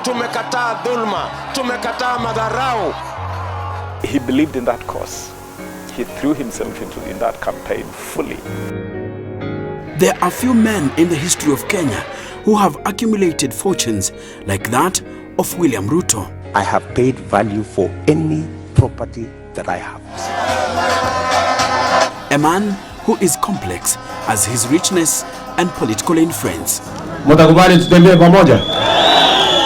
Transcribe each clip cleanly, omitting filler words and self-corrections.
tumekataa dhulma, tumekataa madharau. He believed in that cause. He threw himself in that campaign fully. There are few men in the history of Kenya who have accumulated fortunes like that of William Ruto. I have paid value for any property that I have. A man who is complex as his richness and political influence. Mutakubali tutembee pamoja?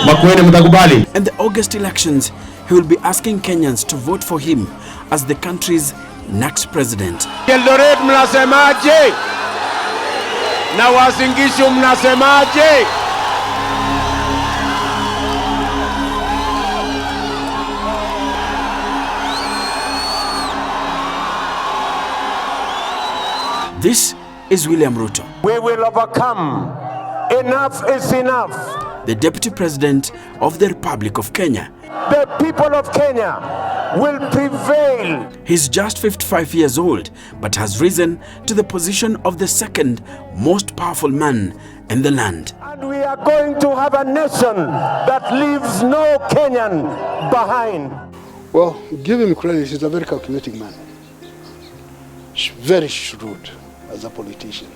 Makweli mutakubali? In the August elections, he will be asking Kenyans to vote for him as the country's next president. Eldoret mnasemaje? Na Uasin Gishu mnasemaje? This is William Ruto. We will overcome. Enough is enough. The Deputy President of the Republic of Kenya. The people of Kenya will prevail. He's just 55 years old, but has risen to the position of the second most powerful man in the land. And we are going to have a nation that leaves no Kenyan behind. Well, give him credit, he's a very calculating man. Very shrewd as a politician.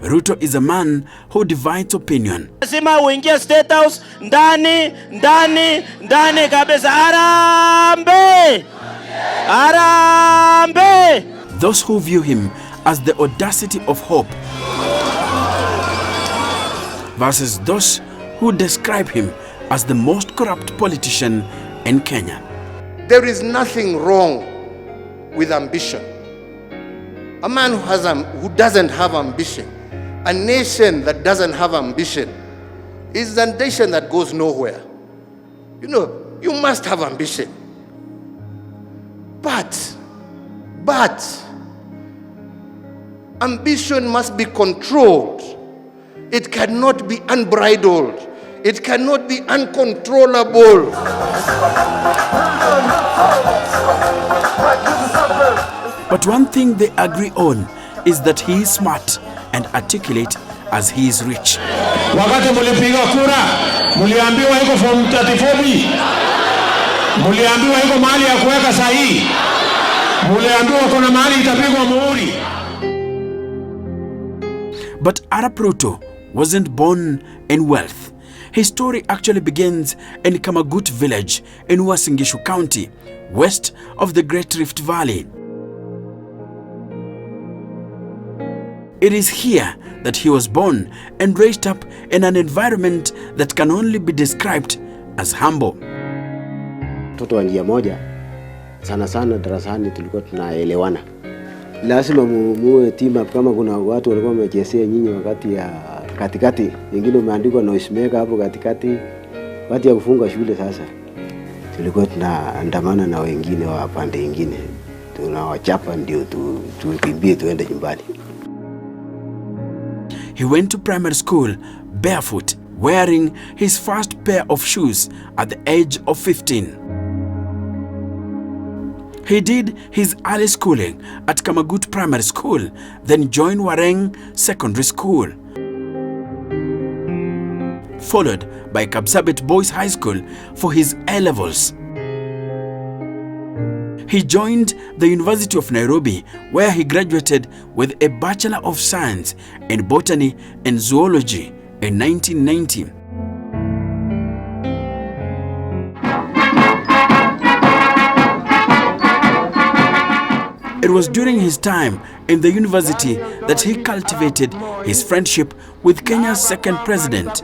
Ruto is a man who divides opinion. Lazima uingie State House ndani kabisa. Arambe! Arambe! Those who view him as the audacity of hope versus those who describe him as the most corrupt politician in Kenya. There is nothing wrong with ambition. A man who doesn't have ambition, a nation that doesn't have ambition, is a nation that goes nowhere. You know, you must have ambition. But ambition must be controlled. It cannot be unbridled. It cannot be uncontrollable. But one thing they agree on is that he is smart and articulate as he is rich. Wakati mulipiga kura, muliambiwa iko form 34B. Muliambiwa iko mahali ya kuweka sahihi. Muliambiwa kuna mahali itapigwa muhuri. But Arap Ruto wasn't born in wealth. His story actually begins in Kamagut village in Uasin Gishu County, west of the Great Rift Valley. It is here that he was born and raised up in an environment that can only be described as humble. Mtoto wa njia moja, sana darasani tulikuwa tunaelewana. Lazima muwe team up. Kama kuna watu walikuwa wamechezea nyinyi wakati ya katikati, wengine umeandikwa noisemaker hapo katikati, wakati ya kufunga shule sasa, tulikuwa tunaandamana na wengine wa pande nyingine, tunawachapa ndio tukimbie tuende nyumbani. He went to primary school barefoot, wearing his first pair of shoes at the age of 15. He did his early schooling at Kamagut Primary School, then joined Wareng Secondary School, followed by Kapsabet Boys High School for his A-levels. He joined the University of Nairobi, where he graduated with a Bachelor of Science in Botany and Zoology in 1990. It was during his time in the university that he cultivated his friendship with Kenya's second president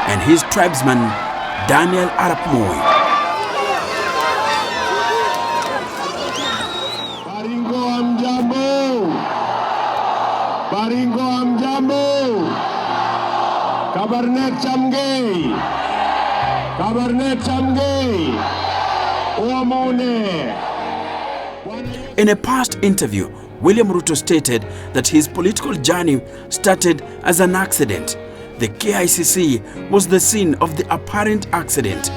and his tribesman, Daniel Arap Moi. Baringo amjambo. Kabarnet chamgei. Uamone. In a past interview, William Ruto stated that his political journey started as an accident. The KICC was the scene of the apparent accident.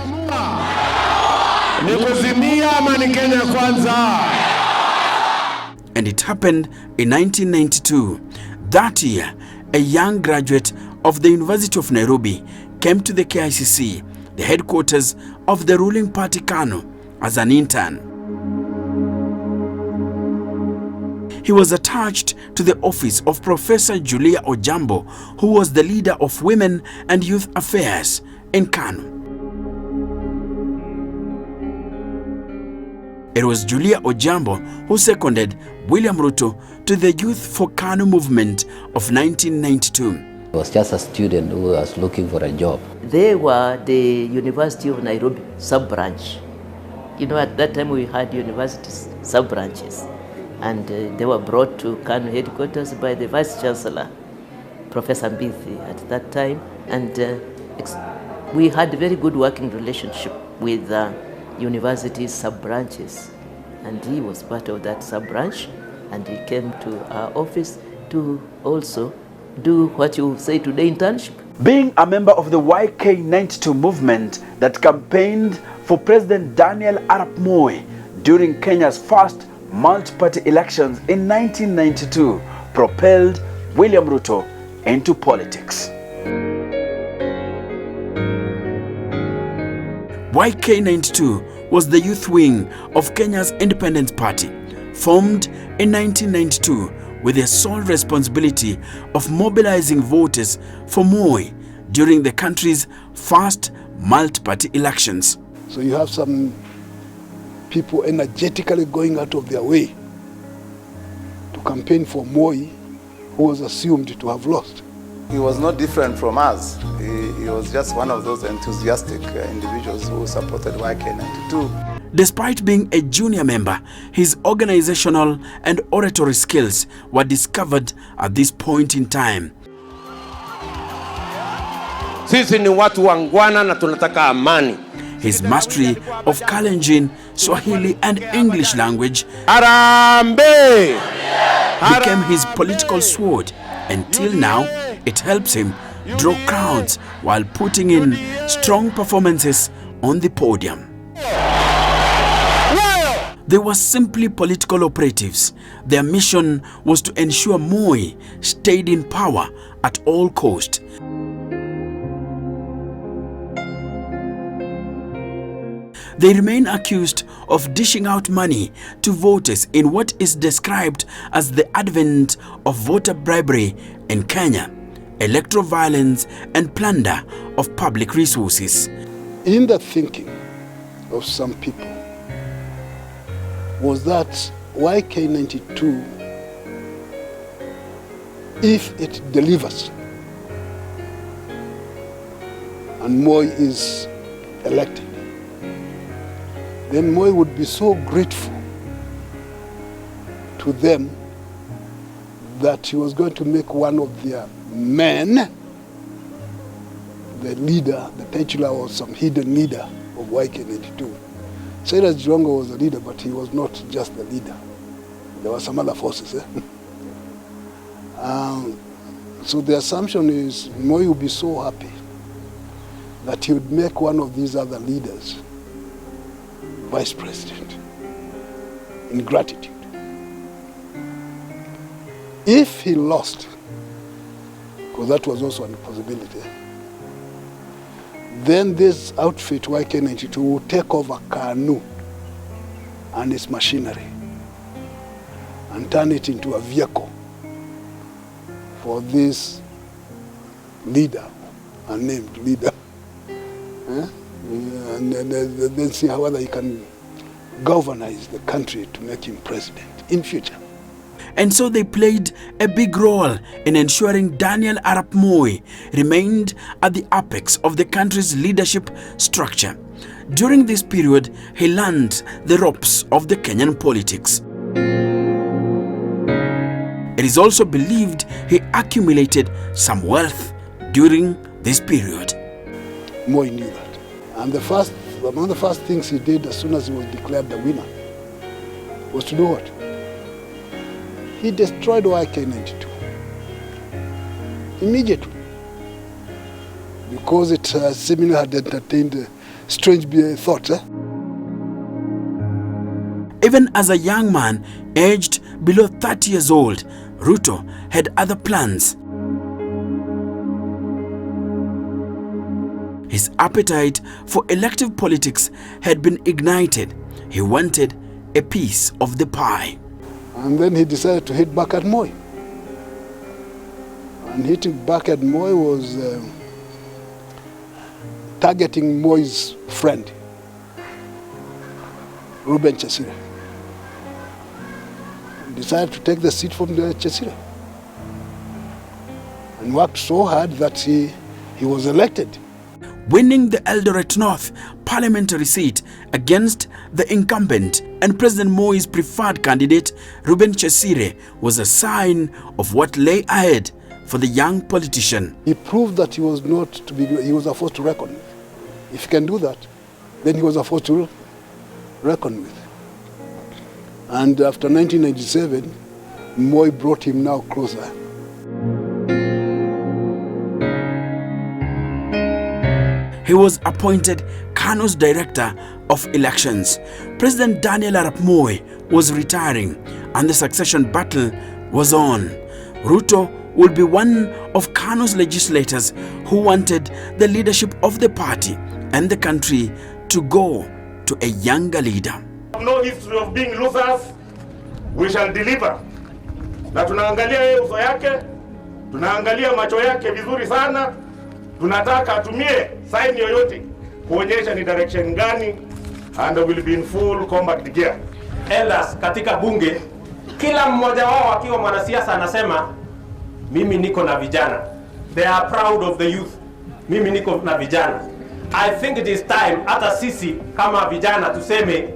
And it happened in 1992. That year, a young graduate of the University of Nairobi came to the KICC, the headquarters of the ruling party KANU, as an intern. He was attached to the office of Professor Julia Ojambo, who was the leader of Women and Youth Affairs in KANU. It was Julia Ojambo who seconded William Ruto to the Youth for KANU movement of 1992. I was just a student who was looking for a job. They were the University of Nairobi sub-branch. You know, at that time we had universities sub-branches, and they were brought to KANU headquarters by the Vice Chancellor, Professor Mbithi, at that time, and we had a very good working relationship with university sub-branches, and he was part of that sub-branch, and he came to our office to also do what you say today, internship. Being a member of the YK92 movement that campaigned for President Daniel Arap Moi during Kenya's first multi-party elections in 1992 propelled William Ruto into politics. YK92 was the youth wing of Kenya's Independence Party, formed in 1992 with the sole responsibility of mobilizing voters for Moi during the country's first multi-party elections. So you have some people energetically going out of their way to campaign for Moi, who was assumed to have lost. He was not different from us. He was just one of those enthusiastic individuals who supported YK92. Despite being a junior member, his organizational and oratory skills were discovered at this point in time. Sisi ni watu wangwana na tunataka amani. His mastery of Kalenjin, Swahili and English language became his political sword, and till now it helps him draw crowds while putting in strong performances on the podium. They were simply political operatives. Their mission was to ensure Moi stayed in power at all cost. They remain accused of dishing out money to voters in what is described as the advent of voter bribery in Kenya, electoral violence and plunder of public resources. In the thinking of some people was that YK92, if it delivers and Moi is elected, then Moi would be so grateful to them that he was going to make one of their men the leader, the titular or some hidden leader of YK92. Cyrus Jirongo was the leader, but he was not just the leader. There were some other forces. So the assumption is Moi would be so happy that he would make one of these other leaders vice president in gratitude. If he lost, because that was also a possibility, then this outfit, YK92, will take over KANU and its machinery and turn it into a vehicle for this leader, unnamed leader. And then see how whether he can governize the country to make him president in future. And so they played a big role in ensuring Daniel Arap Moi remained at the apex of the country's leadership structure. During this period, he learned the ropes of the Kenyan politics. It is also believed he accumulated some wealth during this period. Moi knew that. And among the first things he did as soon as he was declared the winner was to do what? He destroyed YK92 immediately, because it seemingly had entertained strange thoughts. Even as a young man aged below 30 years old, Ruto had other plans. His appetite for elective politics had been ignited. He wanted a piece of the pie. And then he decided to hit back at Moi. And hitting back at Moi was targeting Moi's friend, Ruben Chesire. He decided to take the seat from the Chesire. And worked so hard that he was elected. Winning the Eldoret North parliamentary seat against the incumbent and President Moi's preferred candidate, Ruben Chesire, was a sign of what lay ahead for the young politician. He proved that he was not to be, he was a force to reckon with. If he can do that, then he was a force to reckon with. And after 1997, Moi brought him now closer. He was appointed KANU's director of elections. President Daniel Arap Moi was retiring and the succession battle was on. Ruto would be one of KANU's legislators who wanted the leadership of the party and the country to go to a younger leader. No history of being losers. We shall deliver. Na tunaangalia yeye uso yake, tunaangalia macho yake vizuri sana. Tunataka atumie sign yoyote kuonyesha ni direction gani, and will be in full combat gear. Elders katika bunge, kila mmoja wao akiwa mwanasiasa anasema mimi niko na vijana. They are proud of the youth. Mimi niko na vijana. I think it is time hata sisi kama vijana tuseme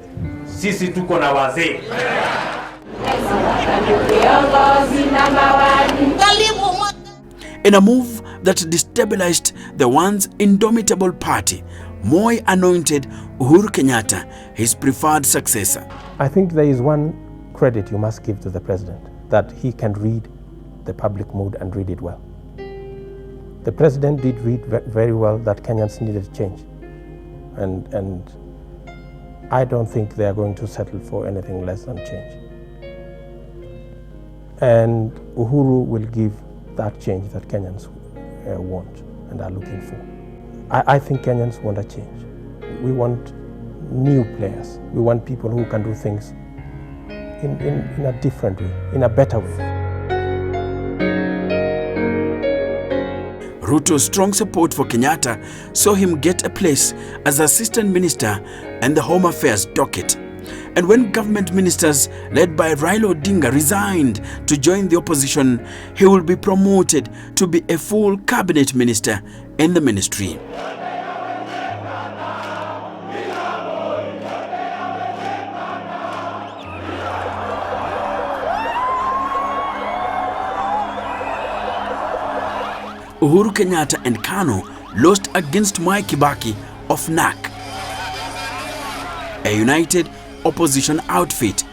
sisi tuko na wazee. In a move that destabilized the once indomitable party, Moi anointed Uhuru Kenyatta his preferred successor. I think there is one credit you must give to the president, that he can read the public mood and read it well. The president did read very well that Kenyans needed change. And I don't think they are going to settle for anything less than change. And Uhuru will give that change that Kenyans want and are looking for. I think Kenyans want a change. We want new players. We want people who can do things in a different way, in a better way. Ruto's strong support for Kenyatta saw him get a place as Assistant Minister and the Home Affairs docket. And when government ministers led by Raila Odinga resigned to join the opposition, he will be promoted to be a full cabinet minister in the ministry. Uhuru Kenyatta and KANU lost against Mwai Kibaki of NAK, a united opposition outfit.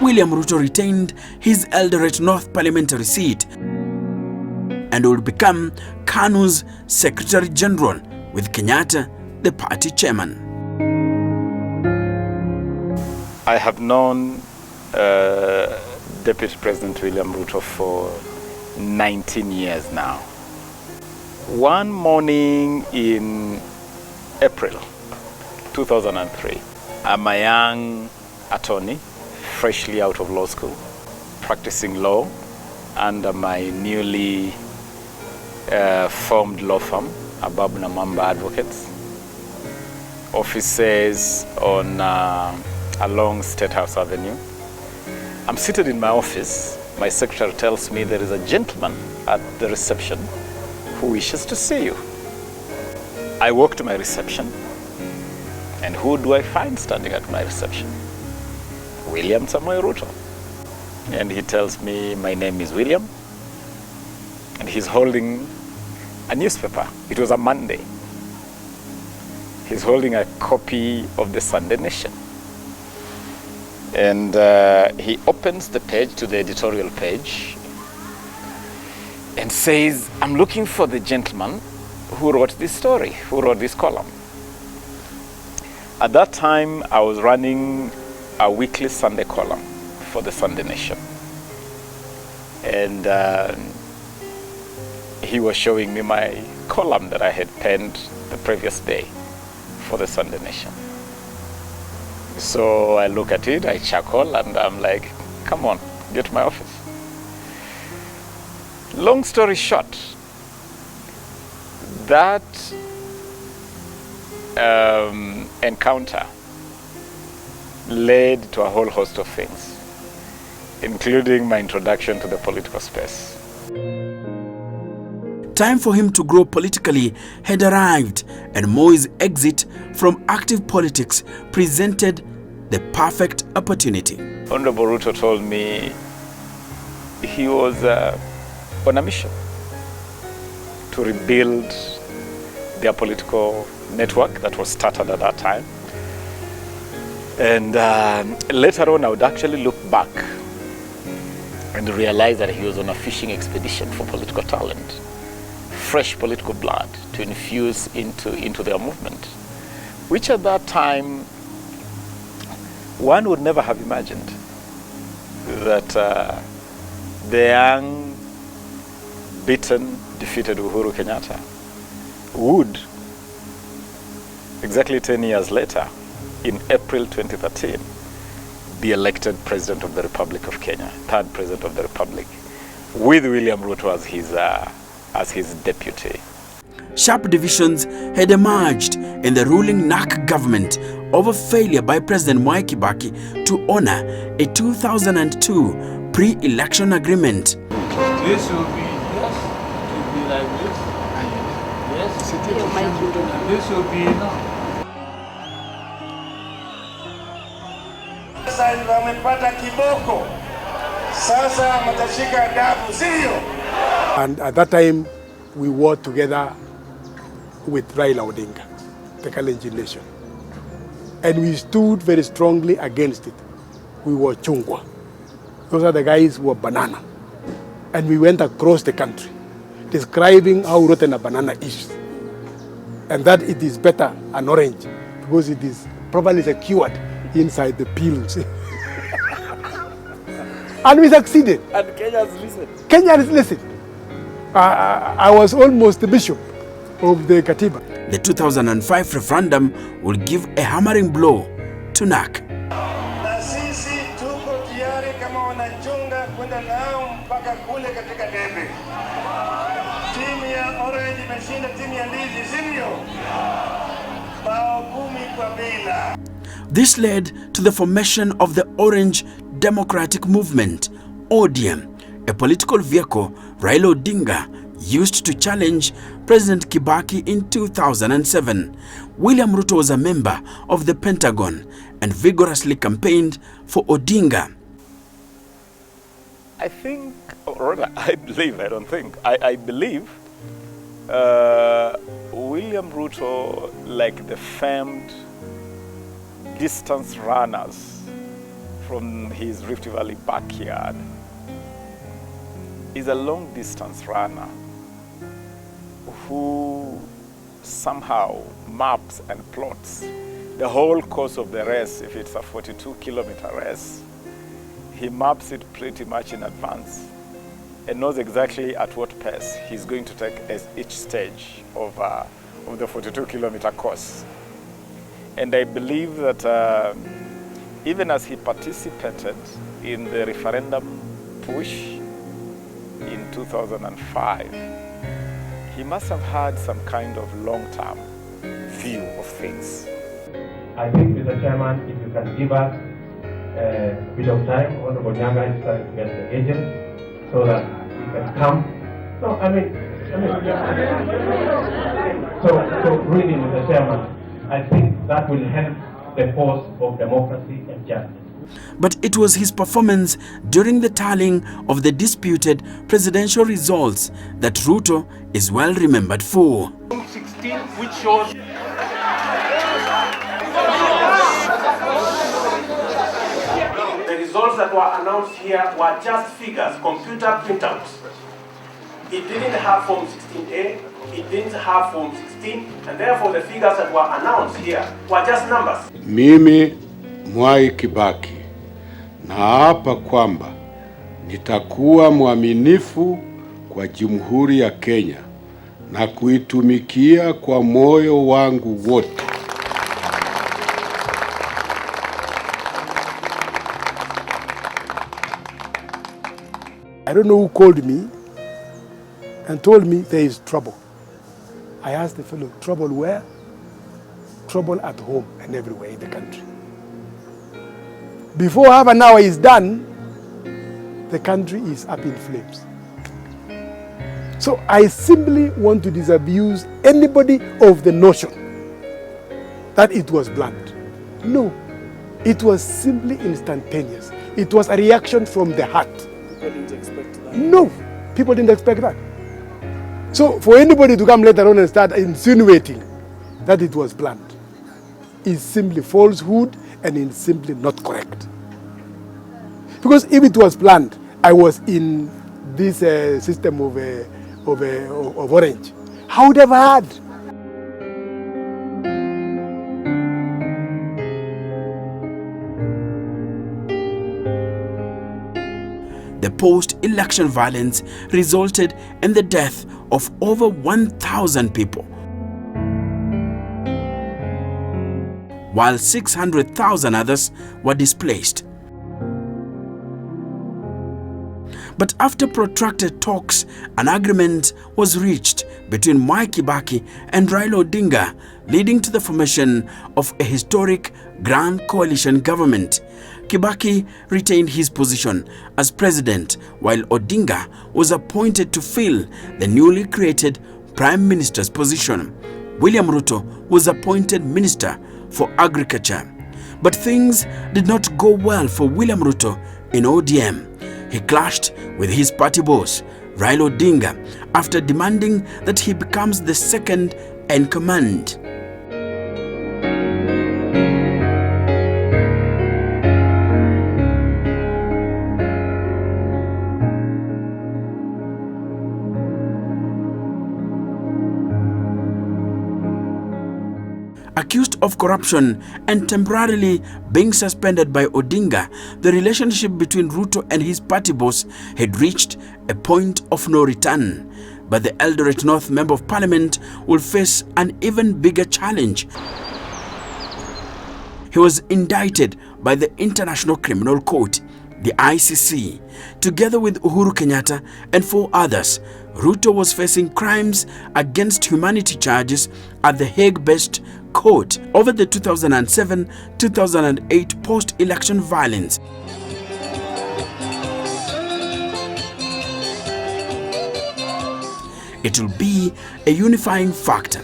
William Ruto retained his Eldoret North parliamentary seat and would become KANU's Secretary General, with Kenyatta the party chairman. I have known Deputy President William Ruto for 19 years now. One morning in April 2003, I'm a young attorney, freshly out of law school, practicing law under my newly formed law firm, Abab Namamba Advocates. Offices on along State House Avenue. I'm seated in my office. My secretary tells me there is a gentleman at the reception who wishes to see you. I walk to my reception, and who do I find standing at my reception? William Samoei Ruto. And he tells me my name is William, and he's holding a newspaper. It was a Monday. He's holding a copy of the Sunday Nation. And he opens the page to the editorial page and says, I'm looking for the gentleman who wrote this story, who wrote this column. At that time, I was running a weekly Sunday column for the Sunday Nation. And he was showing me my column that I had penned the previous day for the Sunday Nation. So I look at it, I chuckle, and I'm like, come on, get to my office. Long story short, that encounter led to a whole host of things, including my introduction to the political space. Time for him to grow politically had arrived, and Moi's exit from active politics presented the perfect opportunity. Honorable Ruto told me he was on a mission to rebuild their political network that was started at that time. And later on, I would actually look back and realize that he was on a fishing expedition for political talent, fresh political blood to infuse into their movement, which at that time, one would never have imagined that the young, beaten, defeated Uhuru Kenyatta would, exactly 10 years later, in April 2013, be elected President of the Republic of Kenya, third President of the Republic, with William Ruto as his deputy. Sharp divisions had emerged in the ruling NARC government over failure by President Mwai Kibaki to honor a 2002 pre-election agreement. This will be, yes, it will be like this. Yes, and this will be enough. Sasa wamepata kiboko. Sasa matashika adabu, sio? And at that time, we worked together with Raila Odinga, the Kalenjin nation. And we stood very strongly against it. We were chungwa. Those are the guys who were banana. And we went across the country describing how rotten a banana is. And that it is better an orange because it is properly secured inside the peels. And we succeeded. And Kenyans listened. Kenyans listened. I was almost the bishop of the Katiba. The 2005 referendum will give a hammering blow to NARC. Na sisi tuko tayari kama wanachunga kwenda nao mpaka kule katika debe. Timu ya Orange imeshinda timu ya Ndizi, sivyo? Bao 10 kwa bila. This led to the formation of the Orange Democratic Movement, ODM, a political vehicle Raila Odinga used to challenge President Kibaki in 2007. William Ruto was a member of the Pentagon and vigorously campaigned for Odinga. I think, or rather, I believe William Ruto, like the famed distance runners from his Rift Valley backyard, is a long distance runner who somehow maps and plots the whole course of the race. If it's a 42-kilometer race, he maps it pretty much in advance and knows exactly at what pace he's going to take as each stage of the 42-kilometer course. And I believe that even as he participated in the referendum push in 2005, he must have had some kind of long-term view of things. I think, Mr. Chairman, if you can give us a bit of time, Honorable Nyanga is trying to get the agent so that he can come. No, so really, Mr. Chairman, I think that will help the cause of democracy and justice. But it was his performance during the tallying of the disputed presidential results that Ruto is well remembered for. 16, which shows the results that were announced here were just figures, computer printouts. It didn't have Form 16A, it didn't have Form 16, and therefore the figures that were announced here were just numbers. Mimi Mwai Kibaki naapa kwamba nitakuwa mwaminifu kwa Jamhuri ya Kenya na kuitumikia kwa moyo wangu wote. I don't know who called me and told me there is trouble. I asked the fellow, trouble where? Trouble at home and everywhere in the country. Before half an hour is done, the country is up in flames. So I simply want to disabuse anybody of the notion that it was planned. No, it was simply instantaneous. It was a reaction from the heart. People didn't expect that. No, people didn't expect that. So for anybody to come later on and start insinuating that it was planned is simply falsehood and is simply not correct. Because if it was planned, I was in this system of Orange, I would have had. The post-election violence resulted in the death of over 1,000 people, while 600,000 others were displaced. But after protracted talks, an agreement was reached between Mwai Kibaki and Raila Odinga, leading to the formation of a historic Grand Coalition government. Kibaki retained his position as president, while Odinga was appointed to fill the newly created Prime Minister's position. William Ruto was appointed Minister for Agriculture. But things did not go well for William Ruto in ODM. He clashed with his party boss, Raila Odinga, after demanding that he becomes the second in command. Accused of corruption and temporarily being suspended by Odinga, the relationship between Ruto and his party boss had reached a point of no return. But the Eldoret North Member of Parliament will face an even bigger challenge. He was indicted by the International Criminal Court, the ICC. Together with Uhuru Kenyatta and 4 others, Ruto was facing crimes against humanity charges at the Hague-based court over the 2007-2008 post-election violence. It will be a unifying factor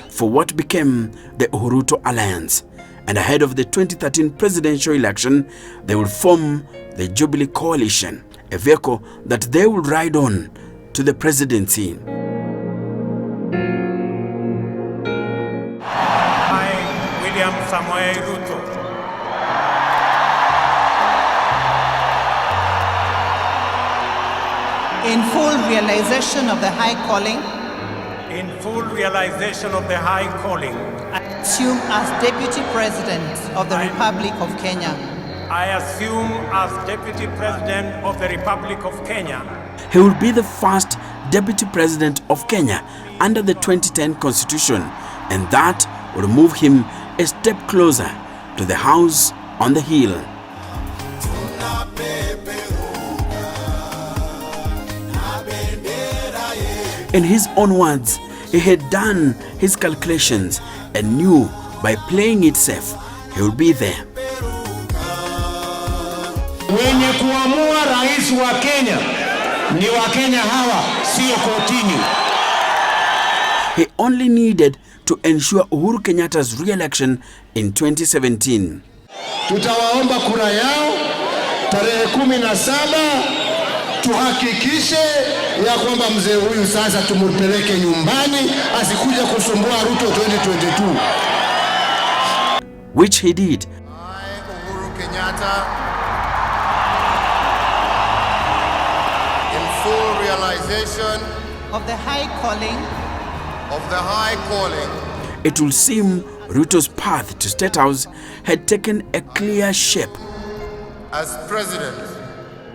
for what became the Uhuru Alliance. And ahead of the 2013 presidential election, they will form the Jubilee Coalition, a vehicle that they will ride on to the presidency. William Samoei Ruto. In full realization of the high calling. In full realization of the high calling. I assume as Deputy President of the Republic of Kenya. I assume as Deputy President of the Republic of Kenya. He will be the first Deputy President of Kenya under the 2010 Constitution, and that will move him a step closer to the house on the hill. In his own words, he had done his calculations and knew by playing it safe, he will be there. Wenye kuamua rais wa Kenya ni wa Kenya hawa, sio kotini. He only needed to ensure Uhuru Kenyatta's re-election in 2017. Tutawaomba kura yao tarehe 17, tuhakikishe ya kwamba mzee huyu sasa tumupeleke nyumbani asikuja kusumbua Ruto 2022. Which he did. Uhuru Kenyatta realization of the high calling. It will seem Ruto's path to State House had taken a clear shape. As President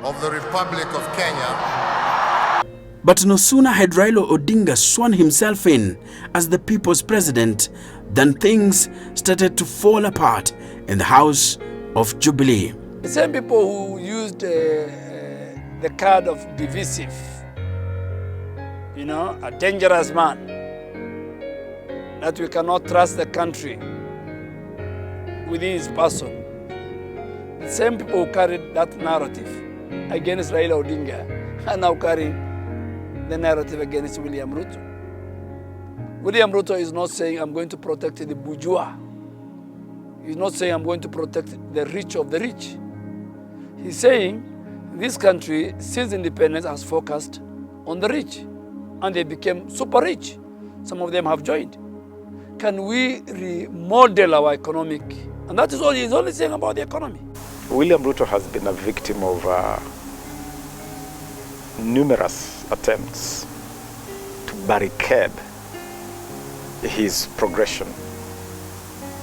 of the Republic of Kenya. But no sooner had Raila Odinga sworn himself in as the people's president than things started to fall apart in the House of Jubilee. The same people who used the card of divisive, a dangerous man, that we cannot trust the country within his person. The same people who carried that narrative against Raila Odinga are now carrying the narrative against William Ruto. William Ruto is not saying, I'm going to protect the bourgeois. He's not saying, I'm going to protect the rich of the rich. He's saying, this country, since independence, has focused on the rich. And they became super rich. Some of them have joined. Can we remodel our economic? And that is all he's only saying about the economy. William Ruto has been a victim of numerous attempts to barricade his progression,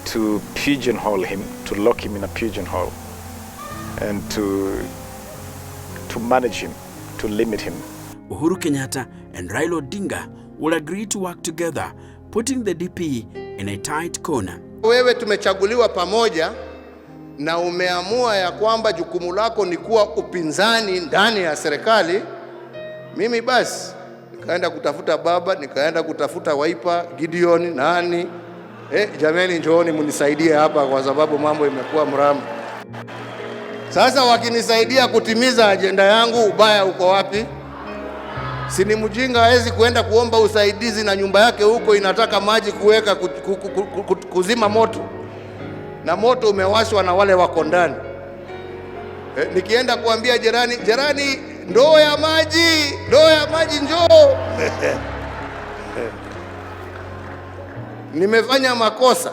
to pigeonhole him, to lock him in a pigeonhole, and to manage him, to limit him. Uhuru Kenyatta and Raila Odinga will agree to work together, putting the DP in a tight corner. Wewe tumechaguliwa pamoja na umeamua ya kwamba jukumu lako ni kuwa upinzani ndani ya serikali. Mimi basi nikaenda kutafuta baba, nikaenda kutafuta Wiper, Gideon, nani. Jameni njooni munisaidie hapa kwa sababu mambo imekuwa mrama. Sasa wakinisaidia kutimiza ajenda yangu, ubaya uko wapi? Si ni mjinga hawezi kuenda kuomba usaidizi na nyumba yake huko inataka maji kuweka kuzima moto. Na moto umewashwa na wale wako ndani. Nikienda kuambia jirani ndoo ya maji njoo. Nimefanya makosa.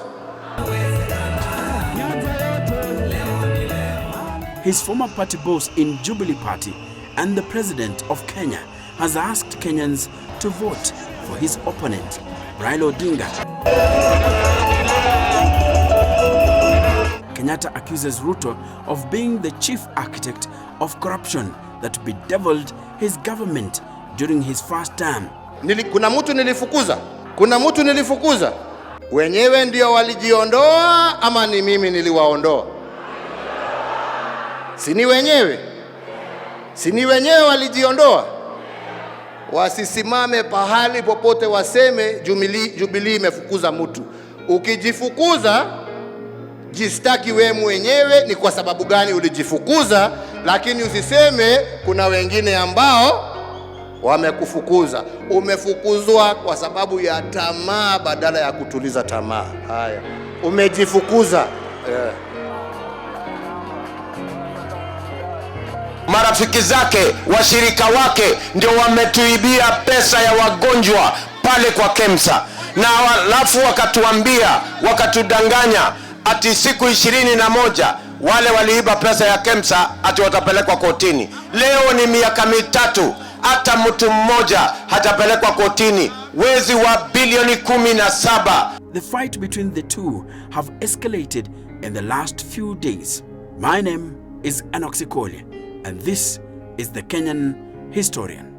His former party boss in Jubilee Party and the president of Kenya has asked Kenyans to vote for his opponent, Raila Odinga. Kenyatta accuses Ruto of being the chief architect of corruption that bedeviled his government during his first term. Kuna mtu nilifukuza. Wenyewe ndio walijiondoa ama ni mimi niliwaondoa? Si ni wenyewe walijiondoa. Wasisimame pahali popote waseme Jubilee imefukuza mtu. Ukijifukuza jistaki wewe mwenyewe ni kwa sababu gani ulijifukuza, lakini usiseme kuna wengine ambao wamekufukuza. Umefukuzwa kwa sababu ya tamaa badala ya kutuliza tamaa. Haya, umejifukuza. Marafiki zake, washirika wake ndio wametuibia pesa ya wagonjwa pale kwa KEMSA, na alafu wakatuambia, wakatudanganya ati siku 21 wale waliiba pesa ya KEMSA ati watapelekwa kotini. Leo ni miaka mitatu hata mtu mmoja hatapelekwa kotini. Wezi wa bilioni 17. The fight between the two have escalated in the last few days. My name is Anoxicoli, and this is the Kenyan Historian.